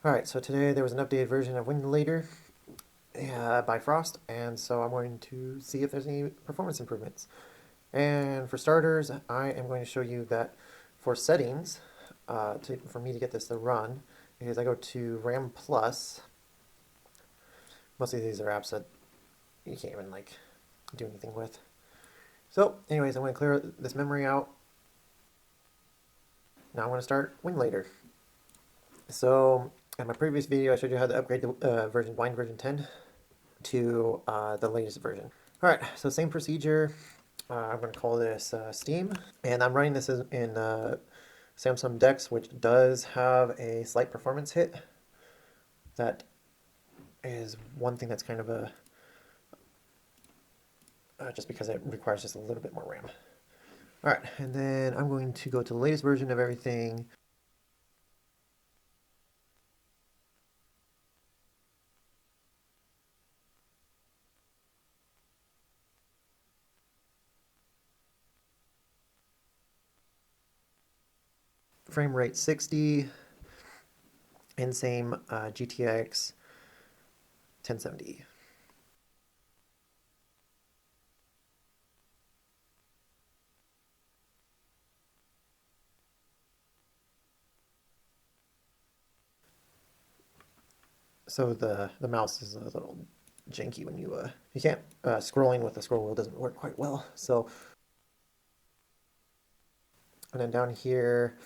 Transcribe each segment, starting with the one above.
Alright, so today there was an updated version of Winlator by Frost, and so I'm going to see if there's any performance improvements. And for starters, I am going to show you that for settings, for me to get this to run, is I go to RAM Plus. Most of these are apps that you can't even do anything with. So anyways, I'm going to clear this memory out. Now I'm going to start Winlator. So in my previous video, I showed you how to upgrade the Wine version 10 to the latest version. All right, so same procedure. I'm going to call this Steam, and I'm running this in Samsung DeX, which does have a slight performance hit. That is one thing that's kind of a just because it requires just a little bit more RAM. All right, and then I'm going to go to the latest version of everything. Frame rate 60, and same GTX 1070. So the mouse is a little janky when you can't scrolling with the scroll wheel doesn't work quite well. So and then down here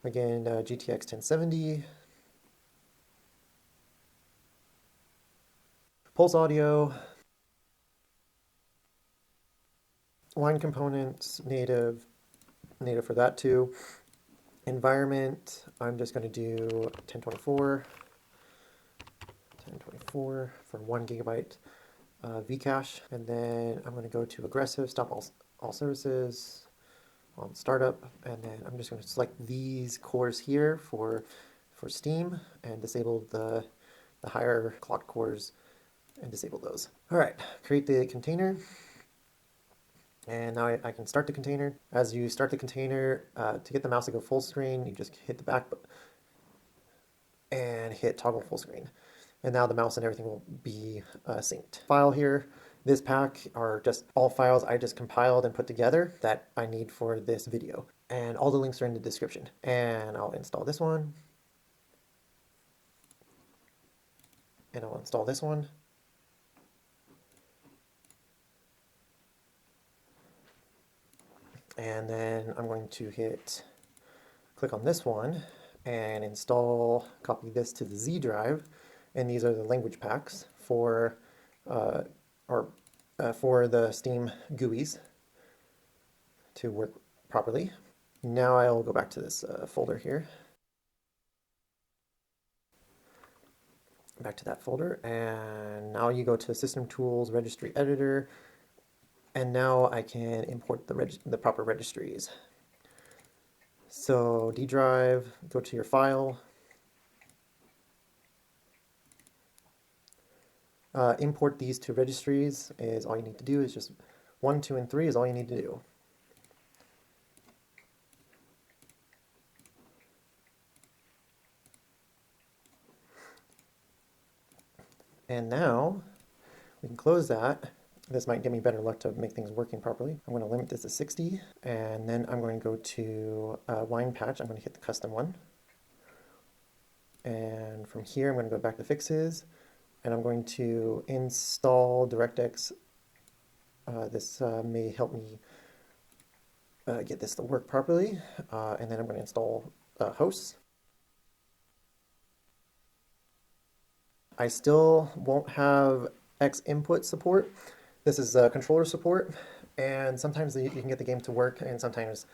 again GTX 1070, pulse audio, line components native for that too. Environment, I'm just going to do 1024 for 1 gigabyte Vcache, and then I'm going to go to aggressive, stop all services on startup, and then I'm just going to select these cores here for Steam and disable the higher clock cores and disable those. All right, create the container. And now I can start the container. As you start the container, to get the mouse to go full screen, you just hit the back button and hit toggle full screen. And now the mouse and everything will be synced. File here, this pack are just all files I just compiled and put together that I need for this video. And all the links are in the description. And I'll install this one. And I'll install this one. And then I'm going to click on this one and install, copy this to the Z drive. And these are the language packs for the Steam GUIs to work properly. Now I'll go back to this folder here. Back to that folder, and now you go to System Tools, Registry Editor, and now I can import the proper registries. So D drive, go to your file, import these two registries is all you need to do. Is just 1, 2, and 3 is all you need to do. And now we can close that. This might give me better luck to make things working properly. I'm going to limit this to 60, and then I'm going to go to Wine Patch. I'm going to hit the custom one. And from here, I'm going to go back to Fixes, and I'm going to install DirectX. This may help me get this to work properly. And then I'm going to install hosts. I still won't have X input support. This is controller support, and sometimes you can get the game to work, and sometimes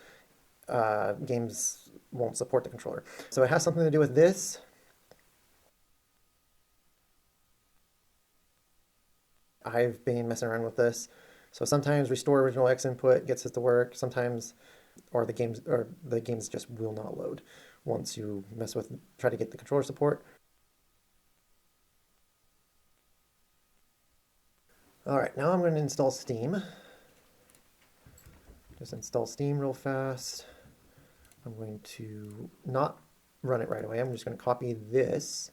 games won't support the controller. So it has something to do with this. I've been messing around with this. So sometimes restore original X input gets it to work. Sometimes, or the games just will not load once you try to get the controller support. All right, now I'm going to install Steam. Just install Steam real fast. I'm going to not run it right away. I'm just going to copy this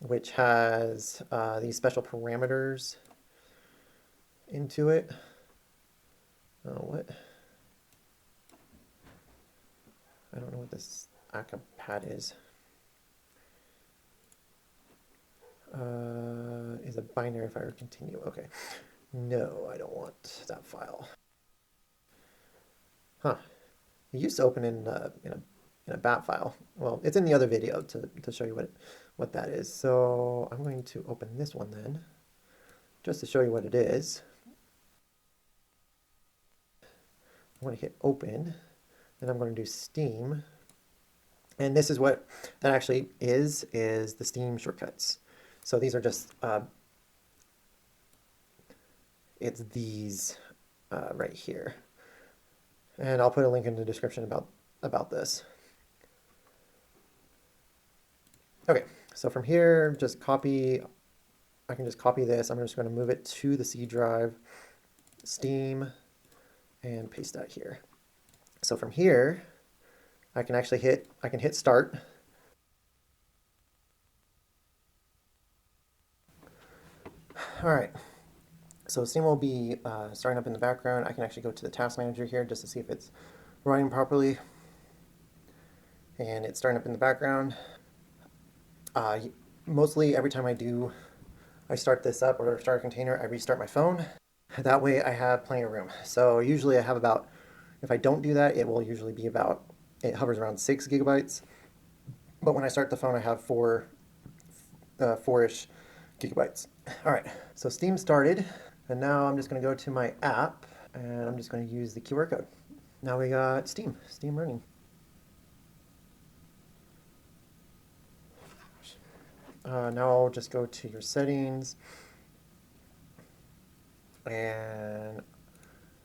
which has these special parameters into it. Oh, what? I don't know what this acapad is. Is a binary if I were to continue. Okay. No, I don't want that file. Huh. It used to open in a bat file. Well, it's in the other video to show you what that is. So I'm going to open this one then, just to show you what it is. I'm going to hit open, and I'm going to do Steam. And this is what that actually is the Steam shortcuts. So these are just, it's these right here. And I'll put a link in the description about this. Okay, so from here, just copy, I can just copy this. I'm just going to move it to the C drive, Steam, and paste that here. So from here, I can actually hit start. All right, so Steam will be starting up in the background. I can actually go to the task manager here just to see if it's running properly. And it's starting up in the background. Mostly every time I start this up or start a container, I restart my phone. That way I have plenty of room. So usually I have about, if I don't do that, it will usually be about, it hovers around 6 gigabytes. But when I start the phone, I have four-ish gigabytes. All right, so Steam started, and now I'm just going to go to my app, and I'm just going to use the QR code. Now we got Steam running. Now I'll just go to your settings, and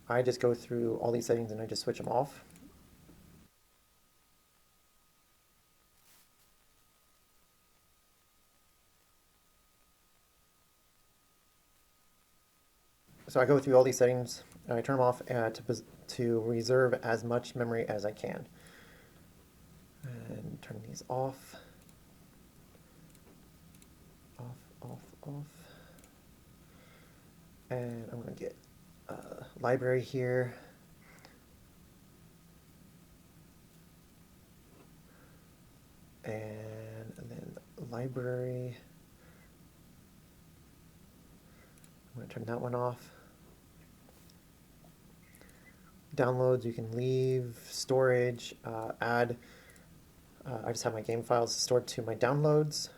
I just go through all these settings and I just switch them off. So I go through all these settings, and I turn them off to reserve as much memory as I can. And turn these off. Off. And I'm going to get library here. And then library. I'm going to turn that one off. Downloads, you can leave. Storage, add. I just have my game files stored to my downloads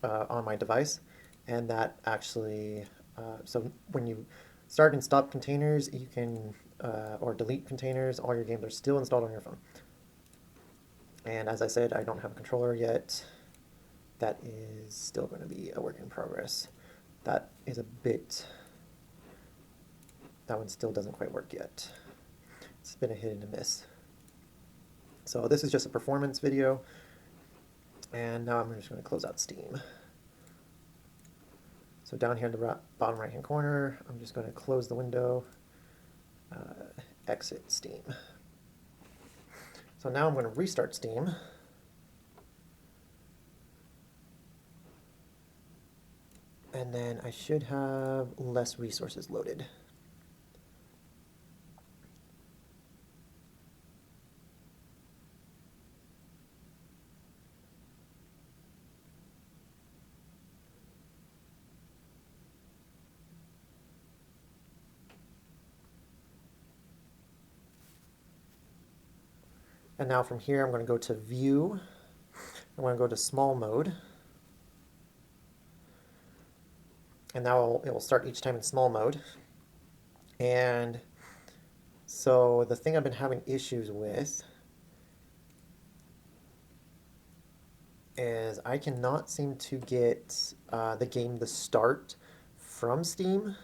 on my device. And that actually, so when you start and stop containers, you can, or delete containers, all your games are still installed on your phone. And as I said, I don't have a controller yet. That is still going to be a work in progress. That is a bit, that one still doesn't quite work yet. It's been a hit and a miss. So this is just a performance video. And now I'm just going to close out Steam. So down here in the bottom right hand corner, I'm just going to close the window, exit Steam. So now I'm going to restart Steam. And then I should have less resources loaded. And now from here, I'm going to go to View. I'm going to go to Small Mode. And now it will start each time in small mode. And so the thing I've been having issues with is I cannot seem to get the game to start from Steam.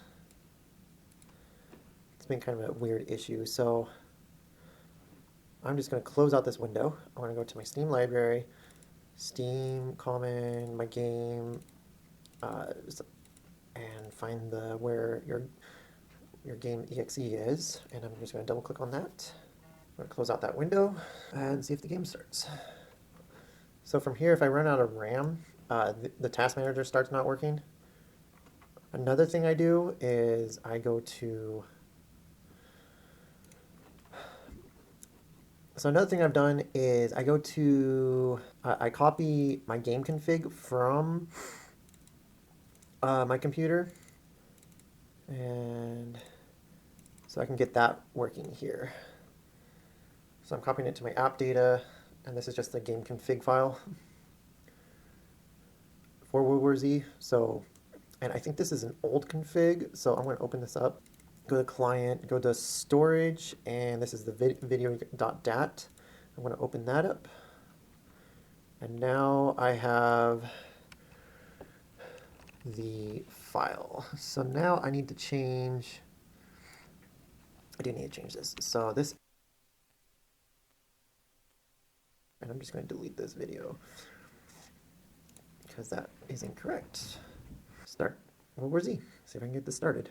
It's been kind of a weird issue. So I'm just going to close out this window. I'm going to go to my Steam library, Steam, common, my game, and find where your game exe is. And I'm just going to double click on that. I'm going to close out that window and see if the game starts. So from here, if I run out of RAM, the task manager starts not working. Another thing I do is I go to, so another thing I've done is I go to, I copy my game config from my computer, and so I can get that working here. So I'm copying it to my app data, and this is just the game config file for WWZ. So, and I think this is an old config, so I'm going to open this up. Go to client, go to storage, and this is the video.dat. I'm going to open that up. And now I have the file. So now I need to change, I do need to change this. So this, and I'm just going to delete this video because that is incorrect. Start WWZ. See if I can get this started.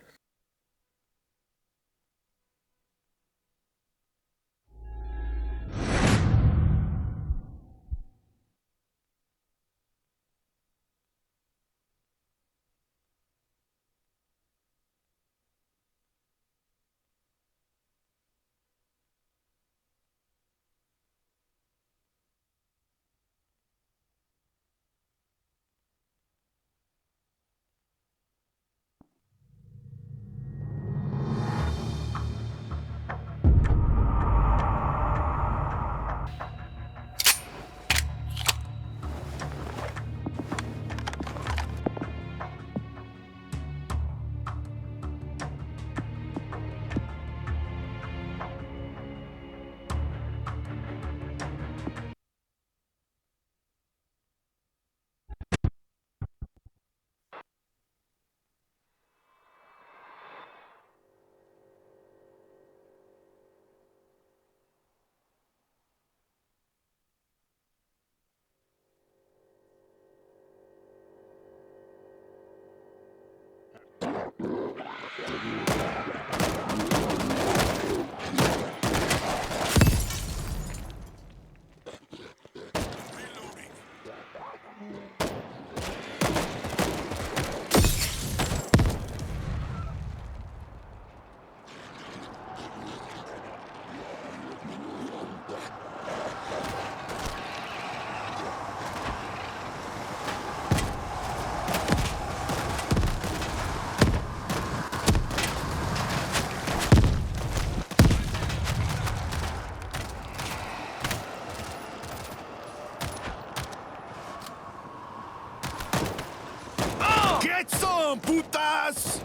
Get some, putas!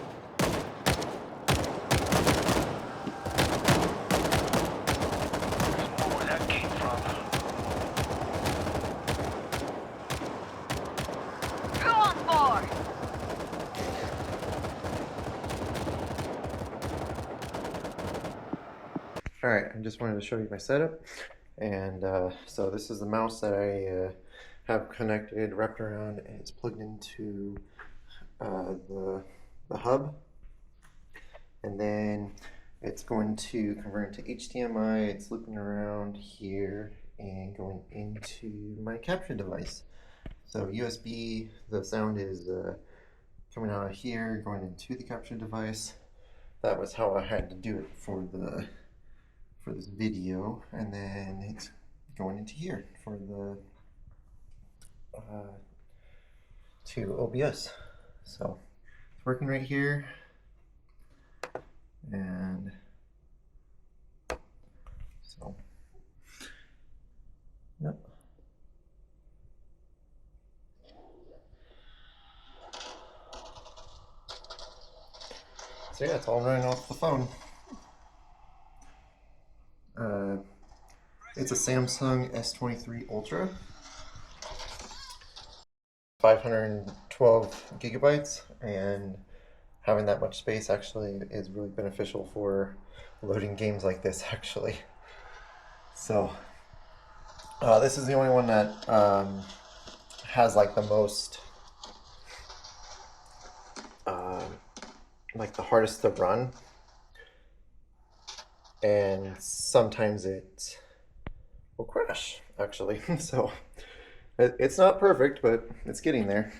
Where that came from? Go on board! All right, I just wanted to show you my setup. And so this is the mouse that I have connected, wrapped around, and it's plugged into the hub. And then it's going to convert into HDMI. It's looping around here and going into my capture device. So USB, the sound is coming out of here, going into the capture device. That was how I had to do it for this video, and then it's going into here for the to OBS. So it's working right here, and so yep. So yeah, it's all running off the phone. It's a Samsung S23 Ultra, 512 gigabytes, and having that much space actually is really beneficial for loading games like this actually. So this is the only one that has like the most like the hardest to run, and sometimes it will crash actually. So It's not perfect, but it's getting there.